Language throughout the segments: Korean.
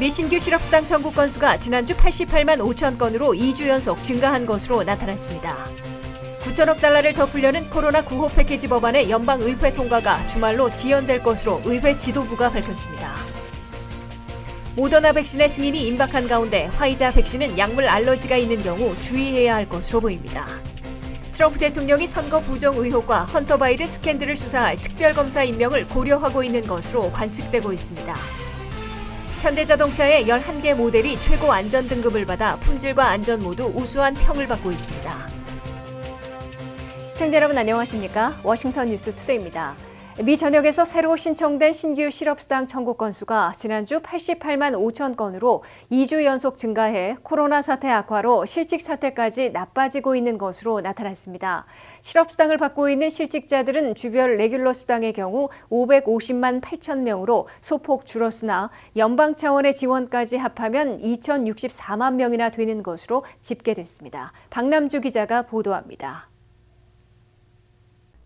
미 신규 실업수당 청구 건수가 지난주 88만 5천 건으로 2주 연속 증가한 것으로 나타났습니다. 9천억 달러를 더 풀려는 코로나 9호 패키지 법안의 연방의회 통과가 주말로 지연될 것으로 의회 지도부가 밝혔습니다. 모더나 백신의 승인이 임박한 가운데 화이자 백신은 약물 알러지가 있는 경우 주의해야 할 것으로 보입니다. 트럼프 대통령이 선거 부정 의혹과 헌터 바이든 스캔들을 수사할 특별검사 임명을 고려하고 있는 것으로 관측되고 있습니다. 현대자동차의 11개 모델이 최고 안전 등급을 받아 품질과 안전 모두 우수한 평을 받고 있습니다. 시청자 여러분 안녕하십니까? 워싱턴 뉴스 투데이입니다. 미 전역에서 새로 신청된 신규 실업수당 청구 건수가 지난주 88만 5천 건으로 2주 연속 증가해 코로나 사태 악화로 실직 사태까지 나빠지고 있는 것으로 나타났습니다. 실업수당을 받고 있는 실직자들은 주별 레귤러 수당의 경우 550만 8천 명으로 소폭 줄었으나 연방 차원의 지원까지 합하면 2,064만 명이나 되는 것으로 집계됐습니다. 박남주 기자가 보도합니다.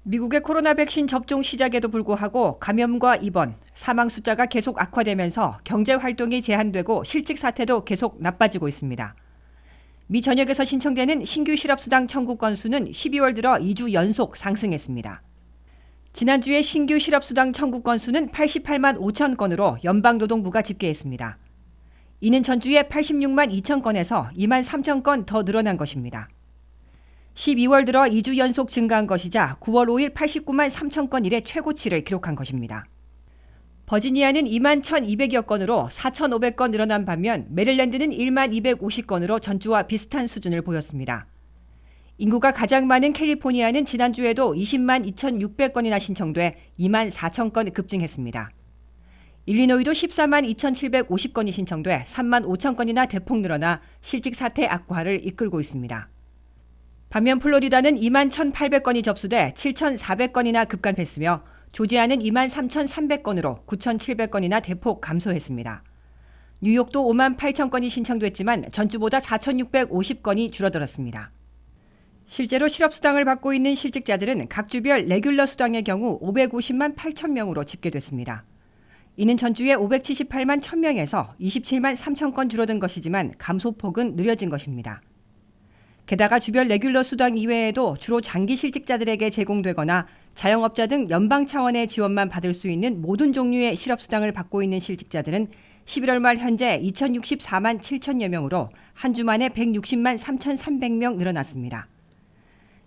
미국의 코로나 백신 접종 시작에도 불구하고 감염과 입원, 사망 숫자가 계속 악화되면서 경제 활동이 제한되고 실직 사태도 계속 나빠지고 있습니다. 미 전역에서 신청되는 신규 실업수당 청구 건수는 12월 들어 2주 연속 상승했습니다. 지난주에 신규 실업수당 청구 건수는 88만 5천 건으로 연방노동부가 집계했습니다. 이는 전주에 86만 2천 건에서 2만 3천 건 더 늘어난 것입니다. 12월 들어 2주 연속 증가한 것이자 9월 5일 89만 3천 건 이래 최고치를 기록한 것입니다. 버지니아는 2만 1,200여 건으로 4,500건 늘어난 반면 메릴랜드는 1만 250건으로 전주와 비슷한 수준을 보였습니다. 인구가 가장 많은 캘리포니아는 지난주에도 20만 2,600건이나 신청돼 2만 4천 건 급증했습니다. 일리노이도 14만 2,750건이 신청돼 3만 5천 건이나 대폭 늘어나 실직 사태 악화를 이끌고 있습니다. 반면 플로리다는 2만 1,800건이 접수돼 7,400건이나 급감했으며 조지아는 2만 3,300건으로 9,700건이나 대폭 감소했습니다. 뉴욕도 5만 8천 건이 신청됐지만 전주보다 4,650건이 줄어들었습니다. 실제로 실업수당을 받고 있는 실직자들은 각 주별 레귤러 수당의 경우 550만 8천 명으로 집계됐습니다. 이는 전주에 578만 1,000명에서 27만 3천 건 줄어든 것이지만 감소폭은 느려진 것입니다. 게다가 주별 레귤러 수당 이외에도 주로 장기 실직자들에게 제공되거나 자영업자 등 연방 차원의 지원만 받을 수 있는 모든 종류의 실업수당을 받고 있는 실직자들은 11월 말 현재 2,064만 7천여 명으로 한 주 만에 160만 3,300명 늘어났습니다.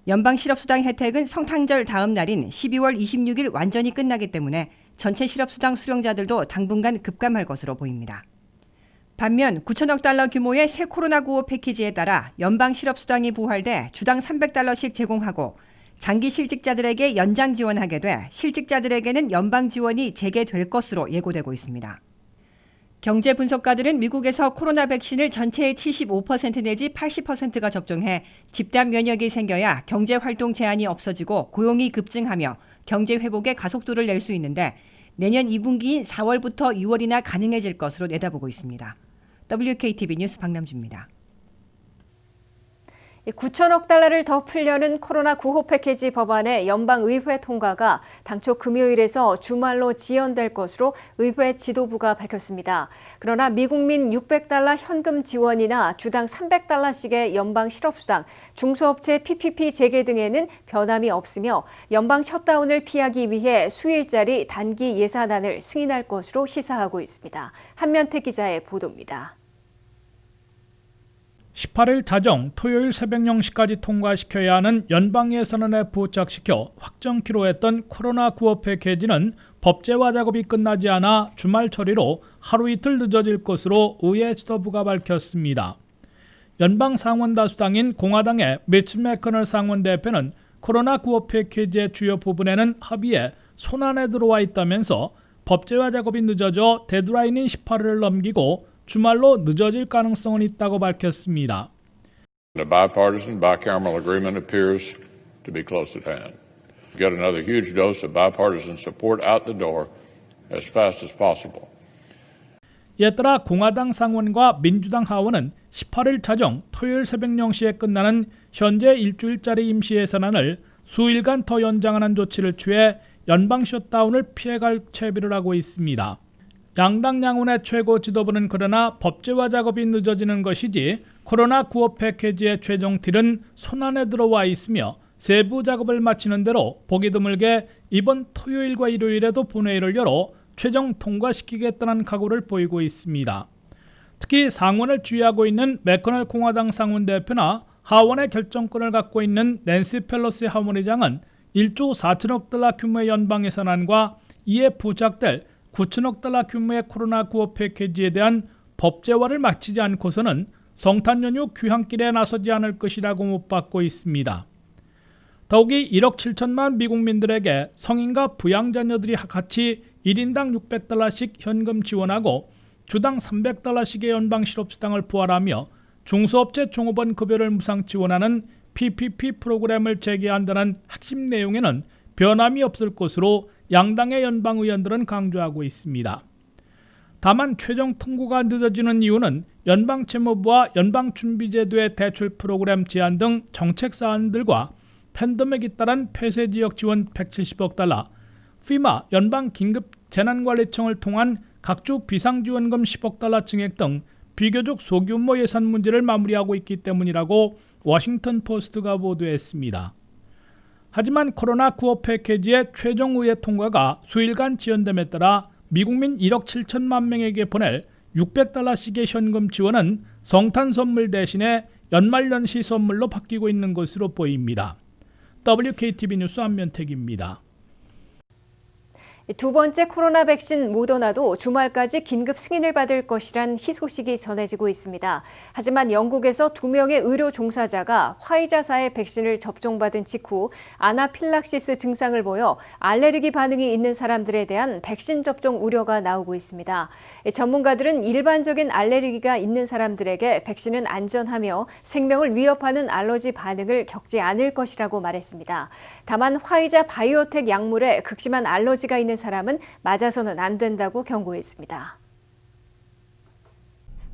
연방 실업수당 혜택은 성탄절 다음 날인 12월 26일 완전히 끝나기 때문에 전체 실업수당 수령자들도 당분간 급감할 것으로 보입니다. 반면 9천억 달러 규모의 새 코로나9호 패키지에 따라 연방 실업수당이 부활돼 주당 300달러씩 제공하고 장기 실직자들에게 연장 지원하게 돼 실직자들에게는 연방 지원이 재개될 것으로 예고되고 있습니다. 경제 분석가들은 미국에서 코로나 백신을 전체의 75% 내지 80%가 접종해 집단 면역이 생겨야 경제 활동 제한이 없어지고 고용이 급증하며 경제 회복의 가속도를 낼 수 있는데 내년 2분기인 4월부터 6월이나 가능해질 것으로 내다보고 있습니다. WKTV 뉴스 박남주입니다. 9천억 달러를 더 풀려는 코로나 9호 패키지 법안의 연방의회 통과가 당초 금요일에서 주말로 지연될 것으로 의회 지도부가 밝혔습니다. 그러나 미국민 600달러 현금 지원이나 주당 300달러씩의 연방 실업수당, 중소업체 PPP 재개 등에는 변함이 없으며 연방 셧다운을 피하기 위해 수일짜리 단기 예산안을 승인할 것으로 시사하고 있습니다. 한면태 기자의 보도입니다. 18일 자정 토요일 새벽 0시까지 통과시켜야 하는 연방 예산안에 부착시켜 확정키로 했던 코로나 9호 패키지는 법제화 작업이 끝나지 않아 주말 처리로 하루 이틀 늦어질 것으로 의회 지도부가 밝혔습니다. 연방 상원 다수당인 공화당의 미치 매커널 상원 대표는 코로나 9호 패키지의 주요 부분에는 합의에 손안에 들어와 있다면서 법제화 작업이 늦어져 데드라인인 18일을 넘기고 주말로 늦어질 가능성은 있다고 밝혔습니다. The bipartisan bicameral agreement appears to be close at hand. Get another huge dose of bipartisan support out the door as fast as possible. 이에 따라 공화당 상원과 민주당 하원은 18일 자정 토요일 새벽 0시에 끝나는 현재 일주일짜리 임시 예산안을 수일간 더 연장하는 조치를 취해 연방 셧다운을 피해갈 채비를 하고 있습니다. 양당 양원의 최고 지도부는 그러나 법제화 작업이 늦어지는 것이지 코로나 구호 패키지의 최종 딜은 손안에 들어와 있으며 세부 작업을 마치는 대로 보기 드물게 이번 토요일과 일요일에도 본회의를 열어 최종 통과시키겠다는 각오를 보이고 있습니다. 특히 상원을 주의하고 있는 맥커넬 공화당 상원 대표나 하원의 결정권을 갖고 있는 낸시 펠로시 하원의장은 1조 4천억 달러 규모의 연방 예산안과 이에 부착될 9천억 달러 규모의 코로나 구호 패키지에 대한 법제화를 마치지 않고서는 성탄 연휴 귀향길에 나서지 않을 것이라고 못 받고 있습니다. 더욱이 1억 7천만 미국민들에게 성인과 부양자녀들이 같이 1인당 600달러씩 현금 지원하고 주당 300달러씩의 연방 실업수당을 부활하며 중소업체 종업원 급여를 무상 지원하는 PPP 프로그램을 재개한다는 핵심 내용에는 변함이 없을 것으로 양당의 연방 의원들은 강조하고 있습니다. 다만 최종 통과가 늦어지는 이유는 연방채무부와 연방준비제도의 대출 프로그램 제한 등 정책 사안들과 팬데믹에 따른 폐쇄지역 지원 170억 달러, FEMA 연방긴급재난관리청을 통한 각주 비상지원금 10억 달러 증액 등 비교적 소규모 예산 문제를 마무리하고 있기 때문이라고 워싱턴 포스트가 보도했습니다. 하지만 코로나 구호 패키지의 최종 의회 통과가 수일간 지연됨에 따라 미국민 1억 7천만 명에게 보낼 600달러씩의 현금 지원은 성탄 선물 대신에 연말연시 선물로 바뀌고 있는 것으로 보입니다. WKTV 뉴스 안면택입니다. 두 번째 코로나 백신 모더나도 주말까지 긴급 승인을 받을 것이란 희소식이 전해지고 있습니다. 하지만 영국에서 2명의 의료 종사자가 화이자사의 백신을 접종받은 직후 아나필락시스 증상을 보여 알레르기 반응이 있는 사람들에 대한 백신 접종 우려가 나오고 있습니다. 전문가들은 일반적인 알레르기가 있는 사람들에게 백신은 안전하며 생명을 위협하는 알러지 반응을 겪지 않을 것이라고 말했습니다. 다만 화이자 바이오텍 약물에 극심한 알러지가 있는 사람은 맞아서는 안 된다고 경고했습니다.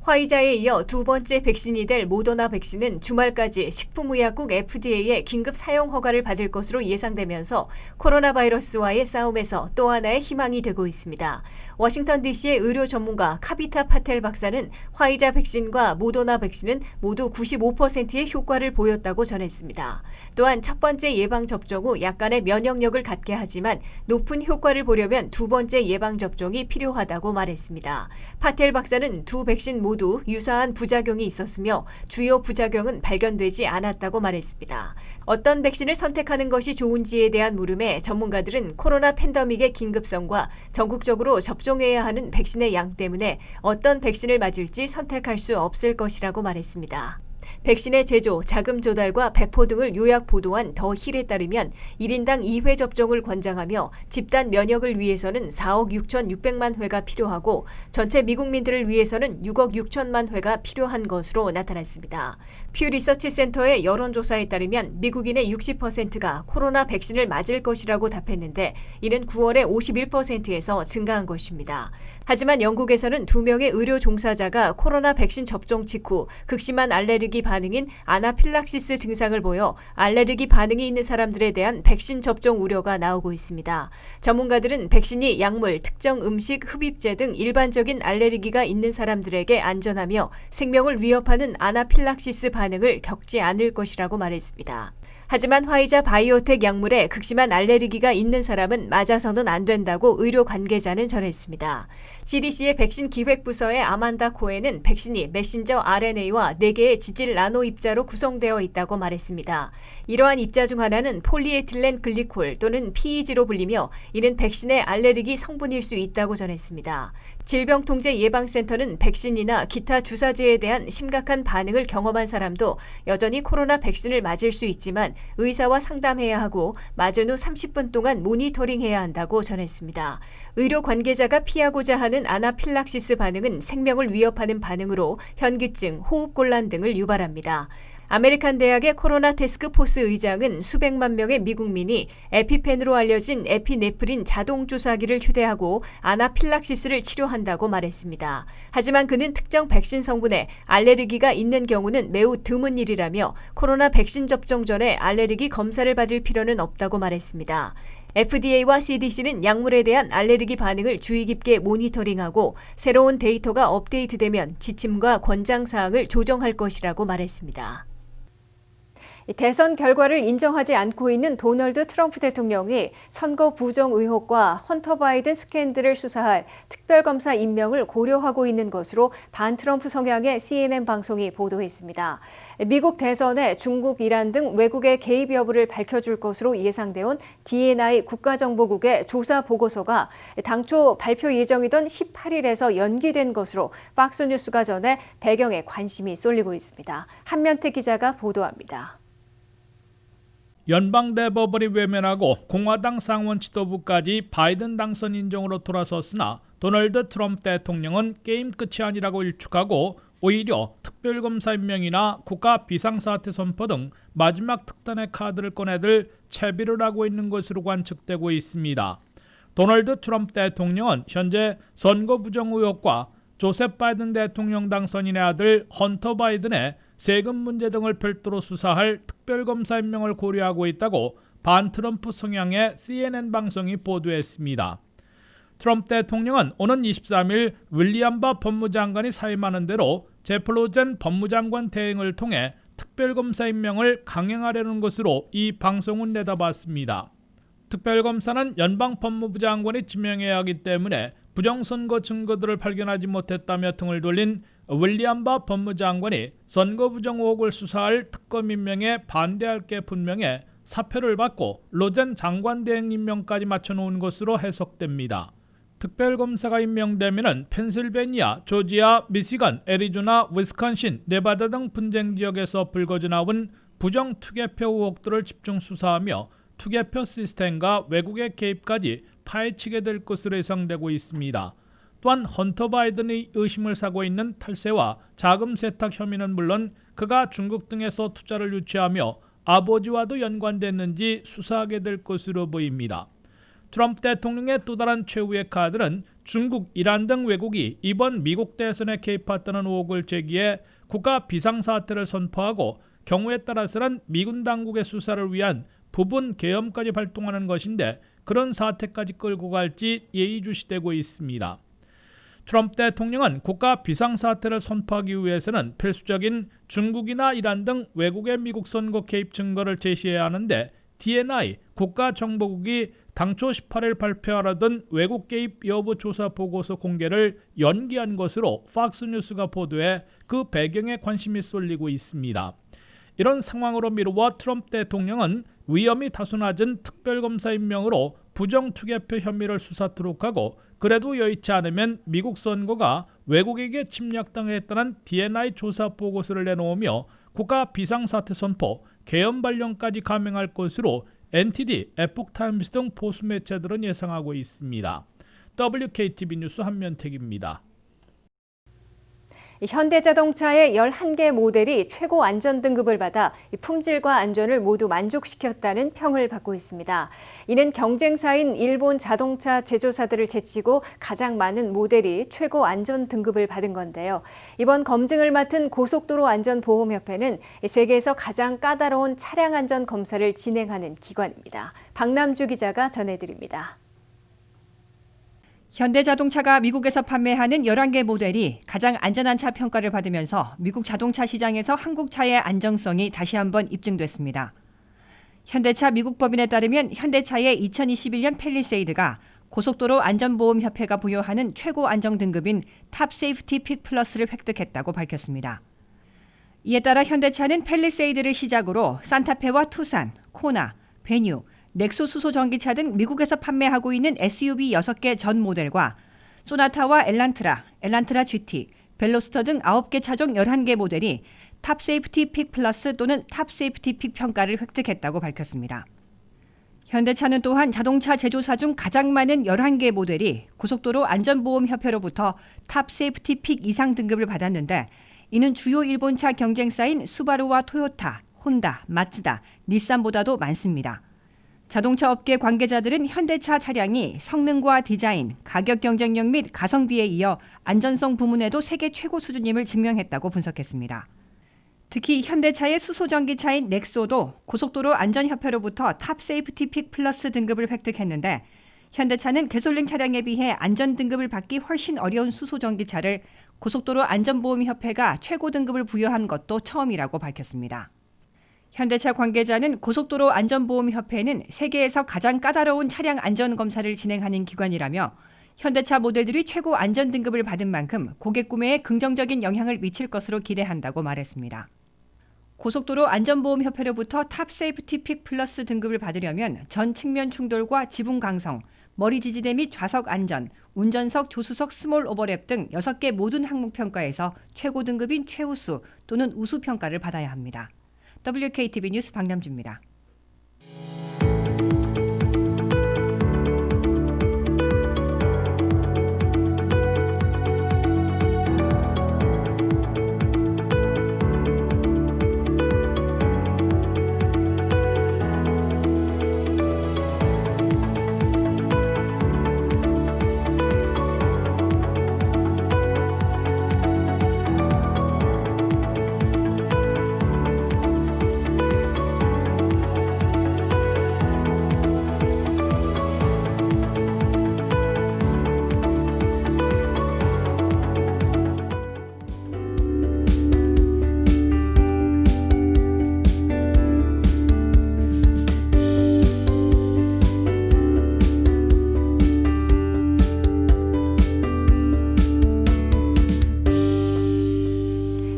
화이자에 이어 두 번째 백신이 될 모더나 백신은 주말까지 식품의약국 FDA의 긴급 사용 허가를 받을 것으로 예상되면서 코로나 바이러스와의 싸움에서 또 하나의 희망이 되고 있습니다. 워싱턴 DC의 의료 전문가 카비타 파텔 박사는 화이자 백신과 모더나 백신은 모두 95%의 효과를 보였다고 전했습니다. 또한 첫 번째 예방접종 후 약간의 면역력을 갖게 하지만 높은 효과를 보려면 두 번째 예방접종이 필요하다고 말했습니다. 파텔 박사는 두 백신 모두 유사한 부작용이 있었으며 주요 부작용은 발견되지 않았다고 말했습니다. 어떤 백신을 선택하는 것이 좋은지에 대한 물음에 전문가들은 코로나 팬데믹의 긴급성과 전국적으로 접종해야 하는 백신의 양 때문에 어떤 백신을 맞을지 선택할 수 없을 것이라고 말했습니다. 백신의 제조, 자금 조달과 배포 등을 요약 보도한 더 힐에 따르면 1인당 2회 접종을 권장하며 집단 면역을 위해서는 4억 6,600만 회가 필요하고 전체 미국민들을 위해서는 6억 6천만 회가 필요한 것으로 나타났습니다. 퓨 리서치 센터의 여론조사에 따르면 미국인의 60%가 코로나 백신을 맞을 것이라고 답했는데 이는 9월에 51%에서 증가한 것입니다. 하지만 영국에서는 2명의 의료 종사자가 코로나 백신 접종 직후 극심한 알레르기 반응인 아나필락시스 증상을 보여 알레르기 반응이 있는 사람들에 대한 백신 접종 우려가 나오고 있습니다. 전문가들은 백신이 약물, 특정 음식, 흡입제 등 일반적인 알레르기가 있는 사람들에게 안전하며 생명을 위협하는 아나필락시스 반응을 겪지 않을 것이라고 말했습니다. 하지만 화이자 바이오텍 약물에 극심한 알레르기가 있는 사람은 맞아서는 안 된다고 의료 관계자는 전했습니다. CDC의 백신 기획부서의 아만다 코에는 백신이 메신저 RNA와 4개의 지질 나노 입자로 구성되어 있다고 말했습니다. 이러한 입자 중 하나는 폴리에틸렌 글리콜 또는 PEG로 불리며 이는 백신의 알레르기 성분일 수 있다고 전했습니다. 질병통제예방센터는 백신이나 기타 주사제에 대한 심각한 반응을 경험한 사람도 여전히 코로나 백신을 맞을 수 있지만 의사와 상담해야 하고 맞은 후 30분 동안 모니터링해야 한다고 전했습니다. 의료 관계자가 피하고자 하는 아나필락시스 반응은 생명을 위협하는 반응으로 현기증, 호흡곤란 등을 유발합니다. 아메리칸 대학의 코로나 태스크포스 의장은 수백만 명의 미국민이 에피펜으로 알려진 에피네프린 자동주사기를 휴대하고 아나필락시스를 치료한다고 말했습니다. 하지만 그는 특정 백신 성분에 알레르기가 있는 경우는 매우 드문 일이라며 코로나 백신 접종 전에 알레르기 검사를 받을 필요는 없다고 말했습니다. FDA와 CDC는 약물에 대한 알레르기 반응을 주의 깊게 모니터링하고 새로운 데이터가 업데이트되면 지침과 권장사항을 조정할 것이라고 말했습니다. 대선 결과를 인정하지 않고 있는 도널드 트럼프 대통령이 선거 부정 의혹과 헌터 바이든 스캔들을 수사할 특별검사 임명을 고려하고 있는 것으로 반트럼프 성향의 CNN 방송이 보도했습니다. 미국 대선에 중국, 이란 등 외국의 개입 여부를 밝혀줄 것으로 예상돼온 DNI 국가정보국의 조사 보고서가 당초 발표 예정이던 18일에서 연기된 것으로 팍스뉴스가 전해 배경에 관심이 쏠리고 있습니다. 한면태 기자가 보도합니다. 연방대법원이 외면하고 공화당 상원 지도부까지 바이든 당선 인정으로 돌아섰으나 도널드 트럼프 대통령은 게임 끝이 아니라고 일축하고 오히려 특별검사 임명이나 국가 비상사태 선포 등 마지막 특단의 카드를 꺼내들 채비를 하고 있는 것으로 관측되고 있습니다. 도널드 트럼프 대통령은 현재 선거 부정 의혹과 조셉 바이든 대통령 당선인의 아들 헌터 바이든의 세금 문제 등을 별도로 수사할 특별검사 임명을 고려하고 있다고 반트럼프 성향의 CNN 방송이 보도했습니다. 트럼프 대통령은 오는 23일 윌리엄 바 법무장관이 사임하는 대로 제플로젠 법무장관 대행을 통해 특별검사 임명을 강행하려는 것으로 이 방송은 내다봤습니다. 특별검사는 연방법무부 장관이 지명해야 하기 때문에 부정선거 증거들을 발견하지 못했다며 등을 돌린 윌리엄 바 법무장관이 선거 부정 의혹을 수사할 특검 임명에 반대할 게 분명해 사표를 받고 로젠 장관 대행 임명까지 맞춰놓은 것으로 해석됩니다. 특별검사가 임명되면 펜실베니아, 조지아, 미시간, 애리조나, 위스콘신, 네바다 등 분쟁 지역에서 불거져 나온 부정 투개표 의혹들을 집중 수사하며 투개표 시스템과 외국의 개입까지 파헤치게 될 것으로 예상되고 있습니다. 또한 헌터 바이든이 의심을 사고 있는 탈세와 자금 세탁 혐의는 물론 그가 중국 등에서 투자를 유치하며 아버지와도 연관됐는지 수사하게 될 것으로 보입니다. 트럼프 대통령의 또 다른 최후의 카드는 중국, 이란 등 외국이 이번 미국 대선에 개입했다는 의혹을 제기해 국가 비상사태를 선포하고 경우에 따라서는 미군 당국의 수사를 위한 부분 계엄까지 발동하는 것인데 그런 사태까지 끌고 갈지 예의주시되고 있습니다. 트럼프 대통령은 국가 비상사태를 선포하기 위해서는 필수적인 중국이나 이란 등 외국의 미국 선거 개입 증거를 제시해야 하는데 DNI 국가정보국이 당초 18일 발표하려던 외국 개입 여부 조사 보고서 공개를 연기한 것으로 팍스뉴스가 보도해 그 배경에 관심이 쏠리고 있습니다. 이런 상황으로 미루어 트럼프 대통령은 위험이 다소 낮은 특별검사 임명으로 부정투개표 혐의를 수사토록 하고 그래도 여의치 않으면 미국 선거가 외국에게 침략당했다는 DNI 조사 보고서를 내놓으며 국가 비상사태 선포, 계엄 발령까지 감행할 것으로 NTD, 에폭타임스 등 보수 매체들은 예상하고 있습니다. WKTV 뉴스 한면택입니다. 현대자동차의 11개 모델이 최고 안전 등급을 받아 품질과 안전을 모두 만족시켰다는 평을 받고 있습니다. 이는 경쟁사인 일본 자동차 제조사들을 제치고 가장 많은 모델이 최고 안전 등급을 받은 건데요. 이번 검증을 맡은 고속도로안전보험협회는 세계에서 가장 까다로운 차량 안전 검사를 진행하는 기관입니다. 박남주 기자가 전해드립니다. 현대자동차가 미국에서 판매하는 11개 모델이 가장 안전한 차 평가를 받으면서 미국 자동차 시장에서 한국차의 안정성이 다시 한번 입증됐습니다. 현대차 미국 법인에 따르면 현대차의 2021년 팰리세이드가 고속도로 안전보험협회가 부여하는 최고 안정 등급인 탑 세이프티 픽 플러스를 획득했다고 밝혔습니다. 이에 따라 현대차는 팰리세이드를 시작으로 산타페와 투싼, 코나, 베뉴, 넥소 수소 전기차 등 미국에서 판매하고 있는 SUV 6개 전 모델과 소나타와 엘란트라 GT, 벨로스터 등 9개 차종 11개 모델이 탑 세이프티 픽 플러스 또는 탑 세이프티 픽 평가를 획득했다고 밝혔습니다. 현대차는 또한 자동차 제조사 중 가장 많은 11개 모델이 고속도로 안전보험협회로부터 탑 세이프티 픽 이상 등급을 받았는데 이는 주요 일본차 경쟁사인 수바루와 토요타, 혼다, 마츠다, 닛산보다도 많습니다. 자동차 업계 관계자들은 현대차 차량이 성능과 디자인, 가격 경쟁력 및 가성비에 이어 안전성 부문에도 세계 최고 수준임을 증명했다고 분석했습니다. 특히 현대차의 수소전기차인 넥소도 고속도로 안전협회로부터 탑 세이프티 픽 플러스 등급을 획득했는데 현대차는 개솔린 차량에 비해 안전 등급을 받기 훨씬 어려운 수소전기차를 고속도로 안전보험협회가 최고 등급을 부여한 것도 처음이라고 밝혔습니다. 현대차 관계자는 고속도로 안전보험협회는 세계에서 가장 까다로운 차량 안전검사를 진행하는 기관이라며 현대차 모델들이 최고 안전 등급을 받은 만큼 고객 구매에 긍정적인 영향을 미칠 것으로 기대한다고 말했습니다. 고속도로 안전보험협회로부터 탑 세이프티 픽 플러스 등급을 받으려면 전 측면 충돌과 지붕 강성, 머리 지지대 및 좌석 안전, 운전석, 조수석 스몰 오버랩 등 6개 모든 항목 평가에서 최고 등급인 최우수 또는 우수 평가를 받아야 합니다. WKTV 뉴스 박남주입니다.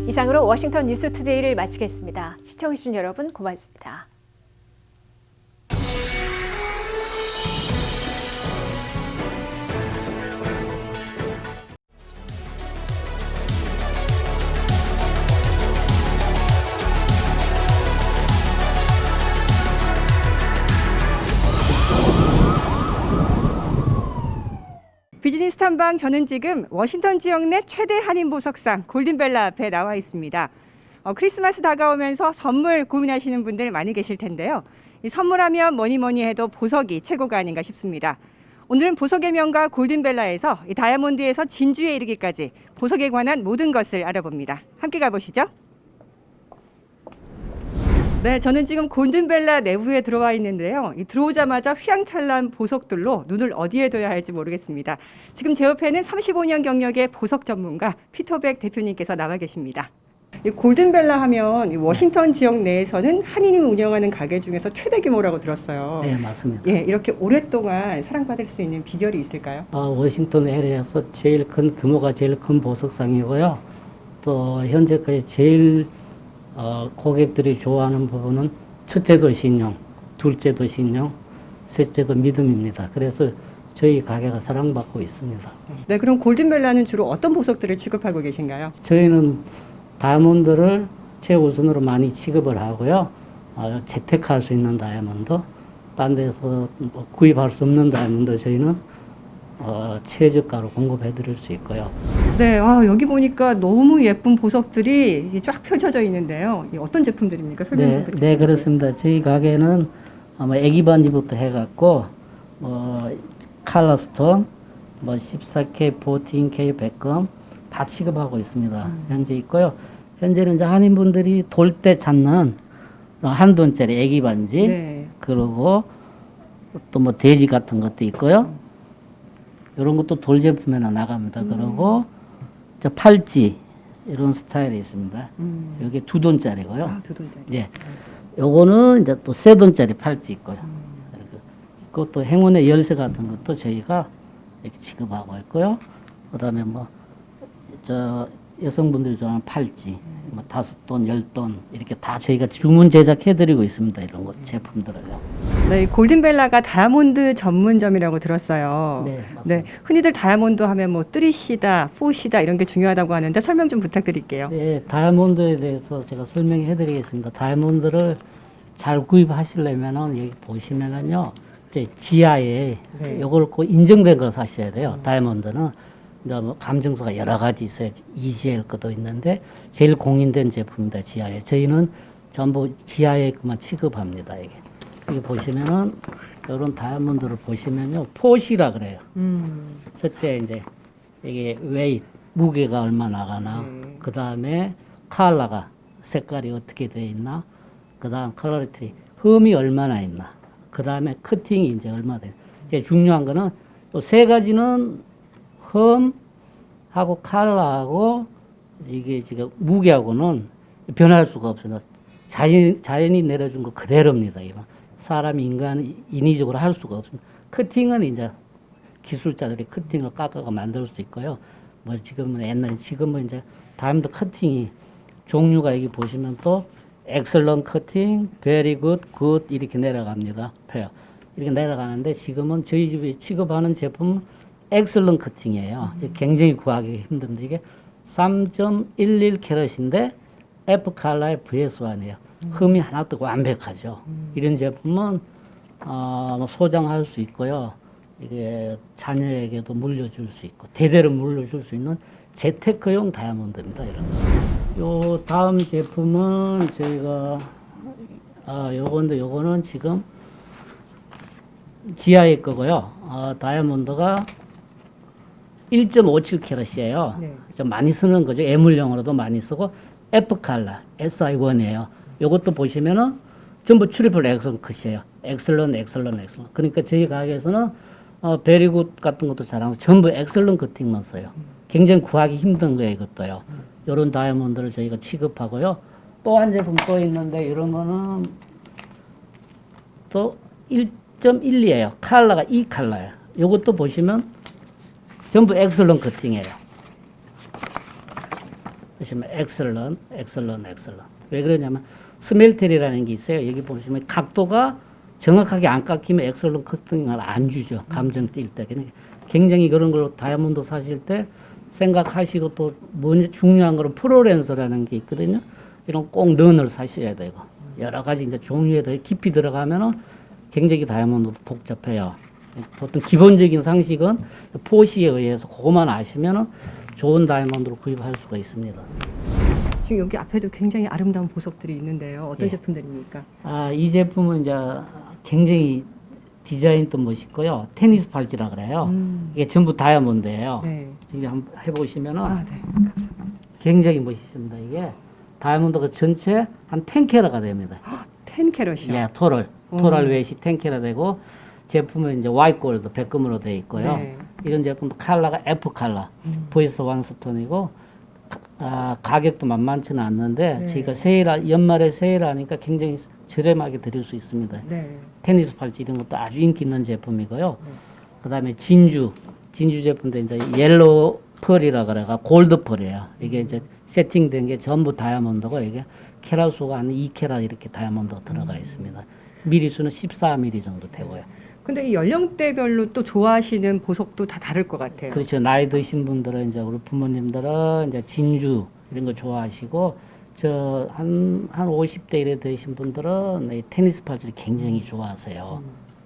이상으로 워싱턴 뉴스투데이를 마치겠습니다. 시청해주신 여러분 고맙습니다. 비즈니스 탐방, 저는 지금 워싱턴 지역 내 최대 한인 보석상 골든벨라 앞에 나와 있습니다. 크리스마스 다가오면서 선물 고민하시는 분들 많이 계실 텐데요. 이 선물하면 뭐니 해도 보석이 최고가 아닌가 싶습니다. 오늘은 보석의 명가 골든벨라에서 이 다이아몬드에서 진주에 이르기까지 보석에 관한 모든 것을 알아봅니다. 함께 가보시죠. 네, 저는 지금 골든벨라 내부에 들어와 있는데요. 들어오자마자 휘황찬란 보석들로 눈을 어디에 둬야 할지 모르겠습니다. 지금 제 옆에는 35년 경력의 보석 전문가 피터백 대표님께서 나와 계십니다. 이 골든벨라 하면 이 워싱턴 지역 내에서는 한인이 운영하는 가게 중에서 최대 규모라고 들었어요. 네, 맞습니다. 예, 이렇게 오랫동안 사랑받을 수 있는 비결이 있을까요? 워싱턴 에리어에서 제일 큰 규모가 제일 큰 보석상이고요. 또 현재까지 제일 고객들이 좋아하는 부분은 첫째도 신용, 둘째도 신용, 셋째도 믿음입니다. 그래서 저희 가게가 사랑받고 있습니다. 네, 그럼 골든벨라는 주로 어떤 보석들을 취급하고 계신가요? 저희는 다이아몬드를 최우선으로 많이 취급을 하고요. 재택할 수 있는 다이아몬드, 딴 데서 구입할 수 없는 다이아몬드 저희는 최저가로 공급해 드릴 수 있고요. 네, 여기 보니까 너무 예쁜 보석들이 쫙 펼쳐져 있는데요. 어떤 제품들입니까? 설명 좀 부탁드립니다. 네, 그렇습니다. 저희 가게는 아마 애기 반지부터 해갖고 칼라스톤, 14K, 14K 백금 다 취급하고 있습니다. 현재 있고요. 현재는 이제 한인분들이 돌 때 찾는 $1 애기 반지, 네. 그리고 또 돼지 같은 것도 있고요. 이런 것도 돌 제품에나 나갑니다. 그리고 저 팔찌 이런 스타일이 있습니다. 여기 $2이고요. $2. 예, 요거는 이제 또 $3 팔찌 있고요. 그것도 행운의 열쇠 같은 것도 저희가 이렇게 취급하고 있고요. 그다음에 저 여성분들이 좋아하는 팔찌, 5돈, 10돈 이렇게 다 저희가 주문 제작해드리고 있습니다. 이런 것 제품들을요. 네, 골든벨라가 다이아몬드 전문점이라고 들었어요. 네, 맞습니다. 네, 흔히들 다이아몬드 하면 3시다, 4시다 이런 게 중요하다고 하는데 설명 좀 부탁드릴게요. 네, 다이아몬드에 대해서 제가 설명해드리겠습니다. 다이아몬드를 잘 구입하시려면은 여기 보시면은요, 이제 지하에 네. 요걸 꼭 인증된 걸 사셔야 돼요. 다이아몬드는. 감정서가 여러 가지 있어요. EGL 것도 있는데 제일 공인된 제품입니다. 지하에. 저희는 전부 지하에 그만 취급합니다. 이게 보시면은 이런 다이아몬드를 보시면요, 포시라 그래요. 첫째 이제 이게 웨이트 무게가 얼마 나가나. 그 다음에 컬러가 색깔이 어떻게 되어 있나, 그 다음 컬러리티, 흠이 얼마나 있나, 그 다음에 커팅이 이제 얼마 돼. 제일 중요한 거는 또 세 가지는 흠하고 컬러하고 이게 지금 무게하고는 변할 수가 없어요. 자연이 내려준 거 그대로입니다. 이건 사람이 인위적으로 할 수가 없습니다. 커팅은 이제 기술자들이 커팅을 깎아가 만들 수 있고요. 뭐 지금은 이제 다음부터 커팅이 종류가 여기 보시면 또 excellent 커팅, very good, good 이렇게 내려갑니다. 페어 이렇게 내려가는데 지금은 저희 집에 취급하는 제품은 excellent 커팅이에요. 굉장히 구하기 힘듭니다. 이게 3.11 캐럿인데 F 칼라의 VS1이에요. 흠이 하나도 완벽하죠. 이런 제품은 뭐 소장할 수 있고요. 이게 자녀에게도 물려줄 수 있고 대대로 물려줄 수 있는 재테크용 다이아몬드입니다. 이런 거. 요 다음 제품은 저희가 요거는 지금 지하의 거고요. 다이아몬드가 1.57 캐럿이에요. 네. 좀 많이 쓰는 거죠. 애물용으로도 많이 쓰고 F 칼라 SI1이에요. 요것도 보시면은 전부 트리플 엑셀 컷이에요. 엑셀런. 그러니까 저희 가게에서는 베리굿 같은 것도 잘하고 전부 엑셀런 커팅만 써요. 굉장히 구하기 힘든 거예요, 이것도요. 요런 다이아몬드를 저희가 취급하고요. 또 한 제품 또 있는데 이런 거는 또 1.12예요. 칼라가 이 칼라예요. 요것도 보시면 전부 엑셀런 커팅이에요. 보시면 엑셀런. 왜 그러냐면 스멜텔이라는 게 있어요. 여기 보시면 각도가 정확하게 안 깎이면 엑셀런 커팅을 안 주죠. 감정 뛸 때. 굉장히 그런 걸로 다이아몬드 사실 때 생각하시고 또 중요한 거는 프로랜서라는 게 있거든요. 이런 꼭 넌을 사셔야 되고 여러 가지 이제 종류에 더 깊이 들어가면은 굉장히 다이아몬드도 복잡해요. 보통 기본적인 상식은 포시에 의해서 그것만 아시면은 좋은 다이아몬드로 구입할 수가 있습니다. 지금 여기 앞에도 굉장히 아름다운 보석들이 있는데요. 어떤 예. 제품들입니까? 이 제품은 이제 굉장히 디자인도 멋있고요. 테니스 팔찌라 그래요. 이게 전부 다이아몬드예요. 네. 지금 한번 해보시면은 네. 굉장히 멋있습니다. 이게 다이아몬드가 전체 한 10캐러가 됩니다. 10캐럿이요? 예, 토럴 웨이시 10캐러 되고 제품은 이제 화이트 골드 백금으로 되어 있고요. 네. 이런 제품도 칼라가 F 칼라, VS 원스톤이고 가격도 만만치는 않는데 네. 저희가 연말에 세일하니까 굉장히 저렴하게 드릴 수 있습니다. 네. 테니스 팔찌 이런 것도 아주 인기 있는 제품이고요. 그다음에 진주 제품도 이제 옐로우 펄이라 그래가 골드 펄이에요. 이게 이제 세팅된 게 전부 다이아몬드고 이게 캐럿 수가 한 2캐럿 이렇게 다이아몬드가 들어가 있습니다. 미리 수는 14mm 정도 되고요. 근데 이 연령대별로 또 좋아하시는 보석도 다 다를 것 같아요. 그렇죠. 나이 드신 분들은 이제 우리 부모님들은 이제 진주 이런 거 좋아하시고 한 50대 이래 되신 분들은 이 테니스 팔찌를 굉장히 좋아하세요.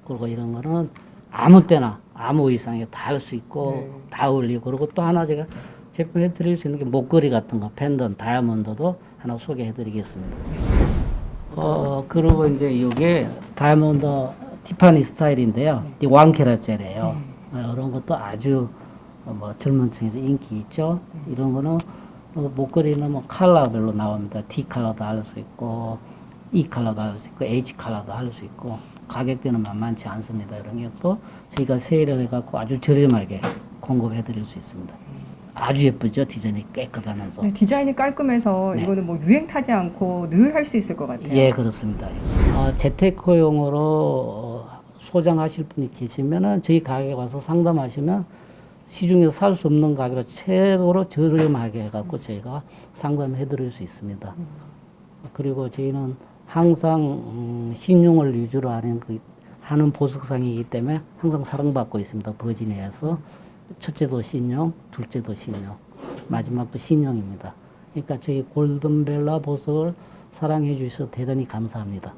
그리고 이런 거는 아무 때나 아무 의상에 다 할 수 있고 네. 다 어울리고 그리고 또 하나 제가 제품해 드릴 수 있는 게 목걸이 같은 거 펜던 다이아몬드도 하나 소개해 드리겠습니다. 그리고 이제 이게 다이아몬드 티파니 스타일인데요. 이 1캐럿짜리예요. 이런 것도 아주 뭐 젊은 층에서 인기 있죠. 이런 거는 목걸이는 뭐 컬러별로 나옵니다. D 컬러도 할 수 있고 E 컬러도 할 수 있고 H 컬러도 할 수 있고 가격대는 만만치 않습니다. 이런 게 또 저희가 세일을 해갖고 아주 저렴하게 공급해 드릴 수 있습니다. 아주 예쁘죠? 디자인이 깨끗하면서. 네, 디자인이 깔끔해서 네. 이거는 뭐 유행 타지 않고 늘 할 수 있을 것 같아요. 예, 그렇습니다. 재테크용으로 소장하실 분이 계시면은 저희 가게에 와서 상담하시면 시중에서 살 수 없는 가격으로 최고로 저렴하게 해갖고 저희가 상담해 드릴 수 있습니다. 그리고 저희는 항상 신용을 위주로 하는 보석상이기 때문에 항상 사랑받고 있습니다. 버지니아에서 첫째도 신용, 둘째도 신용, 마지막도 신용입니다. 그러니까 저희 골든벨라 보석을 사랑해 주셔서 대단히 감사합니다.